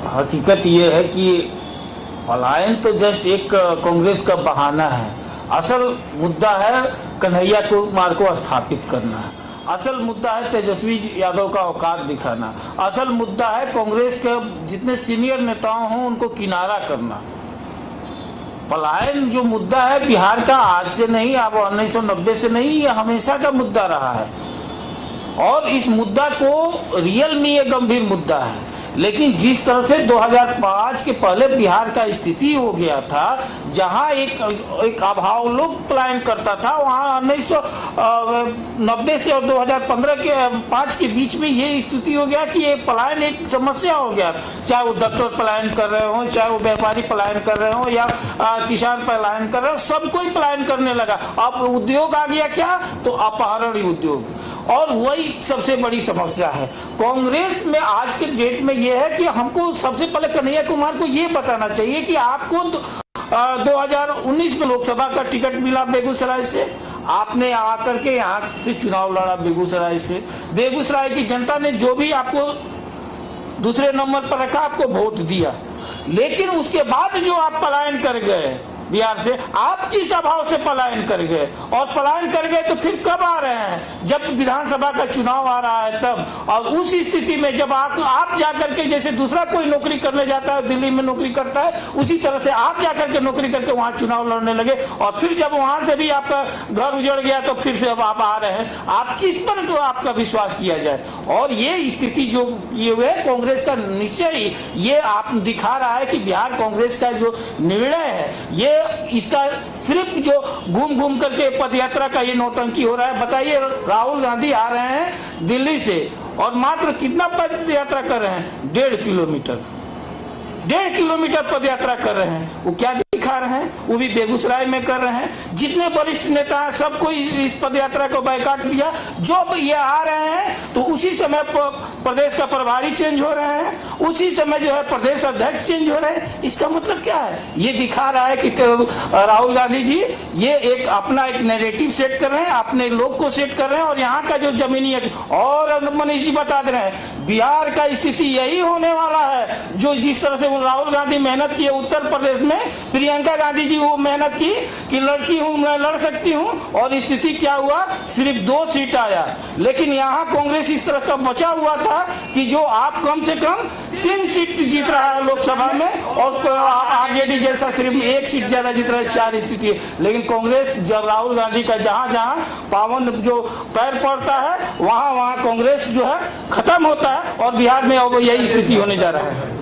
हकीकत ये है कि पलायन तो जस्ट एक कांग्रेस का बहाना है। असल मुद्दा है कन्हैया कुमार को स्थापित करना। असल मुद्दा है तेजस्वी यादव का औकात दिखाना। असल मुद्दा है कांग्रेस के जितने सीनियर नेताओं हों उनको किनारा करना। पलायन जो मुद्दा है बिहार का आज से नहीं, अब 1990 से नहीं, ये हमेशा का मुद्दा रहा है और इस मुद्दा को रियल में ये गंभीर मुद्दा है। लेकिन जिस तरह से 2005 के पहले बिहार का स्थिति हो गया था, जहां एक अभाव लोग पलायन करता था, वहां 1990 से और 2015 के 5 के बीच में ये स्थिति हो गया कि ये पलायन एक समस्या हो गया। चाहे वो डॉक्टर पलायन कर रहे हो, चाहे वो व्यापारी पलायन कर रहे हो या किसान पलायन कर रहे हो, सब कोई पलायन करने लगा। अब उद्योग आ गया क्या, तो अपहरण उद्योग, और वही सबसे बड़ी समस्या है कांग्रेस में आज के डेट में। यह है कि हमको सबसे पहले कन्हैया कुमार को यह बताना चाहिए कि आपको 2019 में लोकसभा का टिकट मिला बेगूसराय से, आपने आकर के यहाँ से चुनाव लड़ा बेगूसराय से। बेगूसराय की जनता ने जो भी आपको दूसरे नंबर पर रखा, आपको वोट दिया, लेकिन उसके बाद जो आप पलायन कर गए बिहार से, आप किस अभाव से पलायन कर गए, और पलायन कर गए तो फिर कब आ रहे हैं, जब विधानसभा का चुनाव आ रहा है तब। और उस स्थिति में जब आप जाकर के, जैसे दूसरा कोई नौकरी करने जाता है, दिल्ली में नौकरी करता है, उसी तरह से आप जाकर के नौकरी करके वहां चुनाव लड़ने लगे, और फिर जब वहां से भी आपका घर उजड़ गया तो फिर से अब आप आ रहे हैं। आप किस पर तो आपका विश्वास किया जाए। और ये स्थिति जो किए हुए कांग्रेस का निश्चय ये आप दिखा रहा है कि बिहार कांग्रेस का जो निर्णय है, ये इसका सिर्फ जो घूम घूम करके पद यात्रा का ये नौटंकी हो रहा है। बताइए, राहुल गांधी आ रहे हैं दिल्ली से और मात्र कितना पद यात्रा कर रहे हैं, 1.5 किलोमीटर पद यात्रा कर रहे हैं। वो क्या दिखा रहे हैं, वो भी बेगूसराय में कर रहे हैं। जितने वरिष्ठ नेता हैं सबको इस पद यात्रा को बायकॉट दिया। जो ये आ रहे हैं तो उसी समय प्रदेश का प्रभारी चेंज हो रहे हैं, उसी समय जो है प्रदेश अध्यक्ष चेंज हो रहे हैं। इसका मतलब क्या है, ये दिखा रहा है कि राहुल गांधी जी ये एक अपना एक नैरेटिव सेट कर रहे हैं, अपने लोग को सेट कर रहे हैं, और यहाँ का जो जमीनी और मनीष जी बता दे रहे हैं, बिहार का स्थिति यही होने वाला है। जो जिस तरह से राहुल गांधी मेहनत की उत्तर प्रदेश में, प्रियंका गांधी जी वो मेहनत की कि लड़की हूं मैं लड़ सकती हूं, और स्थिति क्या हुआ, सिर्फ 2 सीट आया। लेकिन यहाँ कांग्रेस इस तरह का बचा हुआ था कि जो आप कम से कम 3 सीट जीत रहा है लोकसभा में, और आरजेडी जैसा सिर्फ 1 सीट ज्यादा जीत रहा है, 4 स्थिति है। लेकिन कांग्रेस जब राहुल गांधी का जहां जहां पावन जो पैर पड़ता है, वहां वहां कांग्रेस जो है खत्म होता है, और बिहार में अब यही स्थिति होने जा रहा है।